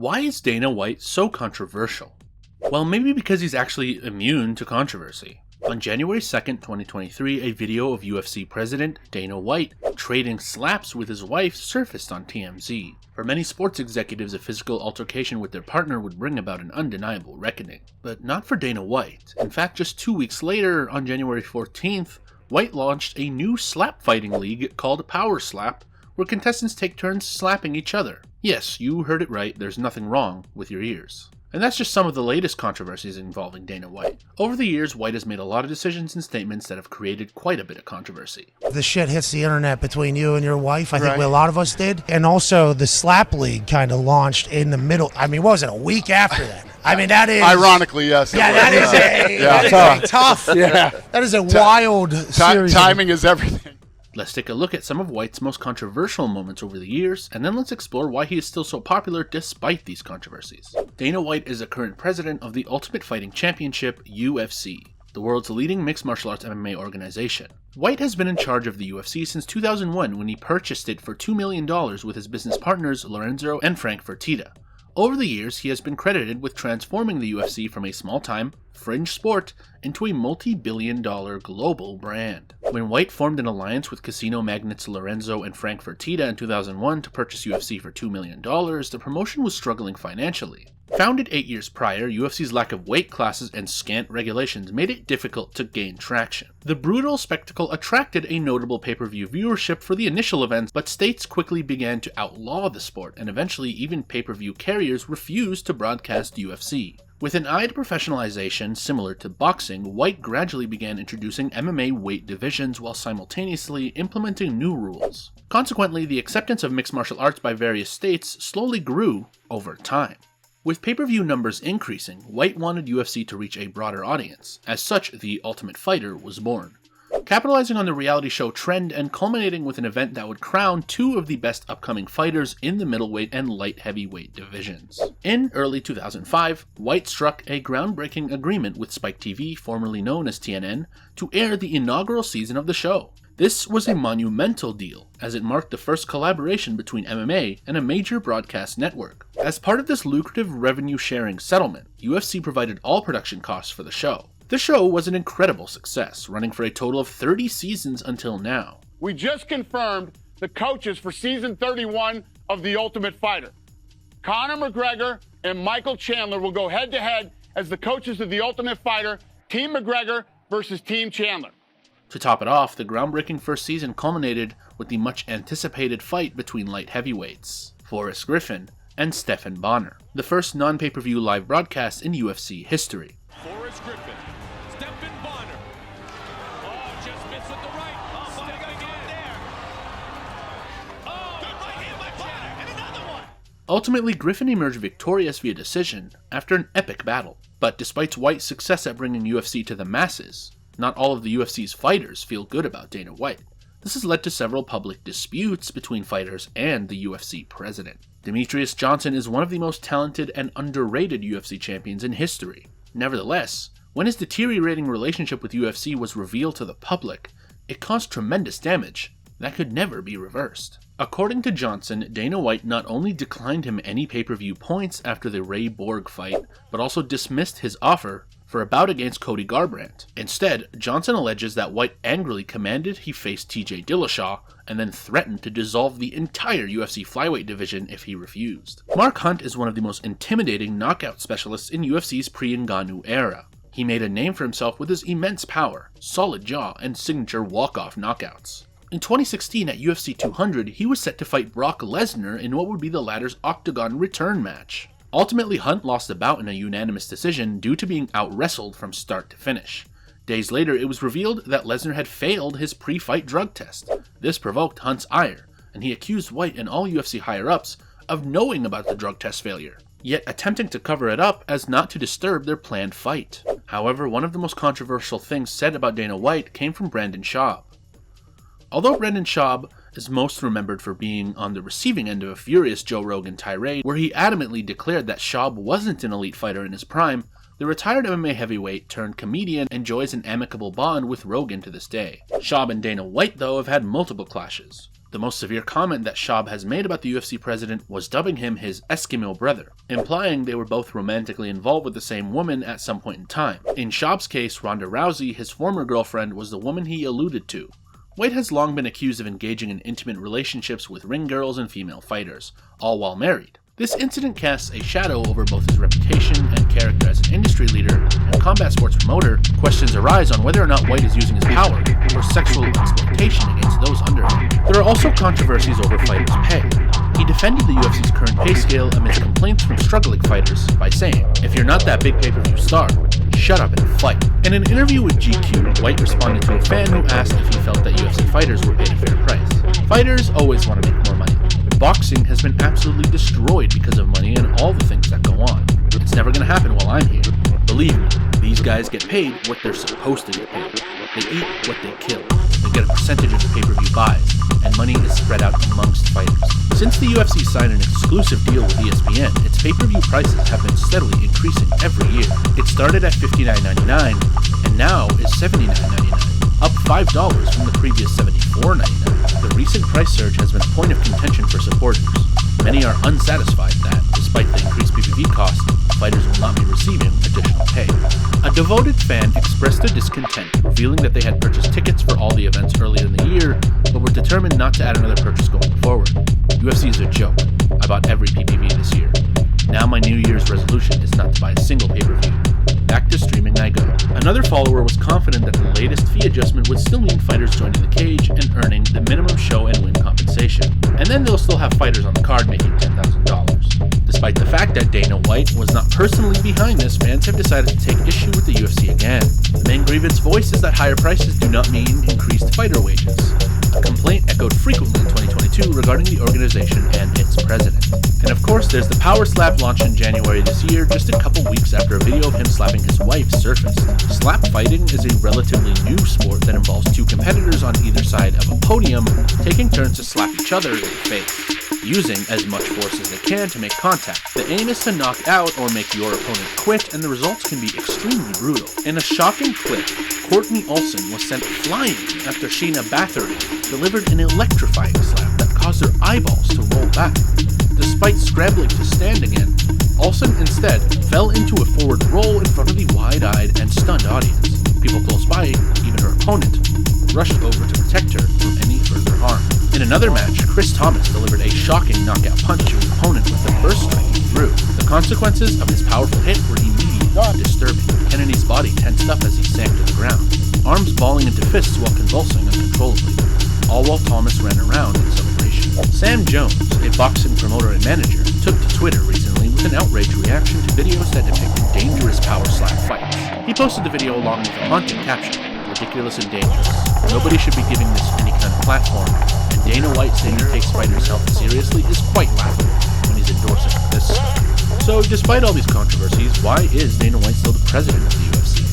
Why is Dana White so controversial? Well, maybe because he's actually immune to controversy. On January 2nd, 2023, a video of UFC president Dana White trading slaps with his wife surfaced on TMZ. For many sports executives, a physical altercation with their partner would bring about an undeniable reckoning. But not for Dana White. In fact, just 2 weeks later, on January 14th, White launched a new slap fighting league called Power Slap, where contestants take turns slapping each other. Yes, you heard it right, there's nothing wrong with your ears. And that's just some of the latest controversies involving Dana White. Over the years, White has made a lot of decisions and statements that have created quite a bit of controversy. The shit hits the internet between you and your wife, I think a lot of us did. And also, the Slap League kind of launched in the middle, what was it, a week after that? That is... Ironically, yes. Yeah, that is tough. Yeah. That is a wild series. Timing is everything. Let's take a look at some of White's most controversial moments over the years, and then let's explore why he is still so popular despite these controversies. Dana White is the current president of the Ultimate Fighting Championship, UFC, the world's leading mixed martial arts MMA organization. White has been in charge of the UFC since 2001 when he purchased it for $2 million with his business partners Lorenzo and Frank Fertitta. Over the years, he has been credited with transforming the UFC from a small-time, fringe sport into a multi-billion-dollar global brand. When White formed an alliance with casino magnates Lorenzo and Frank Fertitta in 2001 to purchase UFC for $2 million, the promotion was struggling financially. Founded 8 years prior, UFC's lack of weight classes and scant regulations made it difficult to gain traction. The brutal spectacle attracted a notable pay-per-view viewership for the initial events, but states quickly began to outlaw the sport, and eventually even pay-per-view carriers refused to broadcast UFC. With an eye to professionalization similar to boxing, White gradually began introducing MMA weight divisions while simultaneously implementing new rules. Consequently, the acceptance of mixed martial arts by various states slowly grew over time. With pay-per-view numbers increasing, White wanted UFC to reach a broader audience. As such, The Ultimate Fighter was born. Capitalizing on the reality show trend and culminating with an event that would crown two of the best upcoming fighters in the middleweight and light heavyweight divisions. In early 2005, White struck a groundbreaking agreement with Spike TV, formerly known as TNN, to air the inaugural season of the show. This was a monumental deal, as it marked the first collaboration between MMA and a major broadcast network. As part of this lucrative revenue-sharing settlement, UFC provided all production costs for the show. The show was an incredible success, running for a total of 30 seasons until now. We just confirmed the coaches for season 31 of The Ultimate Fighter. Conor McGregor and Michael Chandler will go head-to-head as the coaches of The Ultimate Fighter, Team McGregor versus Team Chandler. To top it off, the groundbreaking first season culminated with the much-anticipated fight between light heavyweights, Forrest Griffin and Stephan Bonnar, the first non-pay-per-view live broadcast in UFC history. Forrest Griffin, Stephan Bonnar. Oh, just missed with the right. Oh, Bonnar got caught there. Oh, good right hand by Bonnar, and another one. Ultimately, Griffin emerged victorious via decision after an epic battle. But despite White's success at bringing UFC to the masses, not all of the UFC's fighters feel good about Dana White. This has led to several public disputes between fighters and the UFC president. Demetrious Johnson is one of the most talented and underrated UFC champions in history. Nevertheless, when his deteriorating relationship with UFC was revealed to the public, it caused tremendous damage that could never be reversed. According to Johnson, Dana White not only declined him any pay-per-view points after the Ray Borg fight, but also dismissed his offer for a bout against Cody Garbrandt. Instead, Johnson alleges that White angrily commanded he face TJ Dillashaw and then threatened to dissolve the entire UFC flyweight division if he refused. Mark Hunt is one of the most intimidating knockout specialists in UFC's pre-Ngannou era. He made a name for himself with his immense power, solid jaw, and signature walk-off knockouts. In 2016 at UFC 200, he was set to fight Brock Lesnar in what would be the latter's Octagon return match. Ultimately, Hunt lost the bout in a unanimous decision due to being out-wrestled from start to finish. Days later, it was revealed that Lesnar had failed his pre-fight drug test. This provoked Hunt's ire, and he accused White and all UFC higher-ups of knowing about the drug test failure, yet attempting to cover it up as not to disturb their planned fight. However, one of the most controversial things said about Dana White came from Brendan Schaub. Although Brendan Schaub is most remembered for being on the receiving end of a furious Joe Rogan tirade where he adamantly declared that Schaub wasn't an elite fighter in his prime, the retired MMA heavyweight turned comedian enjoys an amicable bond with Rogan to this day. Schaub and Dana White, though, have had multiple clashes. The most severe comment that Schaub has made about the UFC president was dubbing him his Eskimo brother, implying they were both romantically involved with the same woman at some point in time. In Schaub's case, Ronda Rousey, his former girlfriend, was the woman he alluded to. White has long been accused of engaging in intimate relationships with ring girls and female fighters, all while married. This incident casts a shadow over both his reputation and character as an industry leader and combat sports promoter. Questions arise on whether or not White is using his power for sexual exploitation against those under him. There are also controversies over fighters' pay. He defended the UFC's current pay scale amidst complaints from struggling fighters by saying, "If you're not that big pay-per-view star, shut up and fight." In an interview with GQ, White responded to a fan who asked if he felt that UFC fighters were paid a fair price. Fighters always want to make more money. Boxing has been absolutely destroyed because of money and all the things that go on. It's never going to happen while I'm here. Believe me, these guys get paid what they're supposed to get paid. They eat what they kill. They get a percentage of the pay-per-view buys, and money is spread out amongst fighters. Since the UFC signed an exclusive deal with ESPN, its pay-per-view prices have been steadily increasing every year. It started at $59.99 and now is $79.99, up $5 from the previous $74.99. The recent price surge has been a point of contention for supporters. Many are unsatisfied that, despite the increased PPV cost, fighters will not be receiving additional pay. A devoted fan expressed their discontent, revealing that they had purchased tickets for all the events earlier in the year, but were determined not to add another purchase going forward. UFC is a joke. I bought every PPV this year. Now my New Year's resolution is not to buy a single pay-per-view. Back to streaming I go. Another follower was confident that the latest fee adjustment would still mean fighters joining the cage and earning the minimum show and win compensation. And then they'll still have fighters on the card making $10,000. Despite the fact that Dana White was not personally behind this, fans have decided to take issue with the UFC again. The main grievance voiced is that higher prices do not mean increased fighter wages. A complaint echoed frequently in 2022 regarding the organization and its president. And of course, there's the Power Slap launch in January this year, just a couple weeks after a video of him slapping his wife surfaced. Slap fighting is a relatively new sport that involves two competitors on either side of a podium taking turns to slap each other in the face, using as much force as they can to make contact. The aim is to knock out or make your opponent quit, and the results can be extremely brutal. In a shocking clip, Courtney Olsen was sent flying after Sheena Bathory delivered an electrifying slap that caused her eyeballs to roll back. Despite scrambling to stand again, Olsen instead fell into a forward roll in front of the wide-eyed and stunned audience. People close by, even her opponent, rushed over to protect her from any further harm. In another match, Chris Thomas delivered a shocking knockout punch to his opponent with the first strike he threw. The consequences of his powerful hit were immediate and disturbing. Kennedy's body tensed up as he sank to the ground, arms balling into fists while convulsing uncontrollably, all while Thomas ran around in celebration. Sam Jones, a boxing promoter and manager, took to Twitter recently with an outraged reaction to videos that depicted dangerous power slap fights. He posted the video along with a haunting caption, "Ridiculous and dangerous. Nobody should be giving this any kind of platform," and Dana White saying he takes fighters' health seriously is quite laughable when he's endorsing this. So despite all these controversies, why is Dana White still the president of the UFC?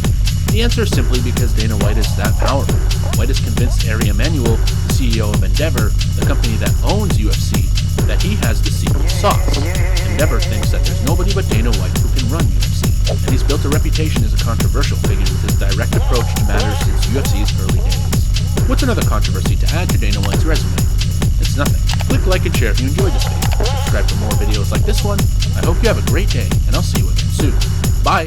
The answer is simply because Dana White is that powerful. White has convinced Ari Emanuel, the CEO of Endeavor, the company that owns UFC, that he has the secret sauce. Endeavor thinks that there's nobody but Dana White who can run UFC, and he's built a reputation as a controversial figure with his direct approach to matters since UFC's early days. What's another controversy to add to Dana White's resume? It's nothing. Click like and share if you enjoyed this video. Subscribe for more videos like this one. I hope you have a great day, and I'll see you again soon. Bye!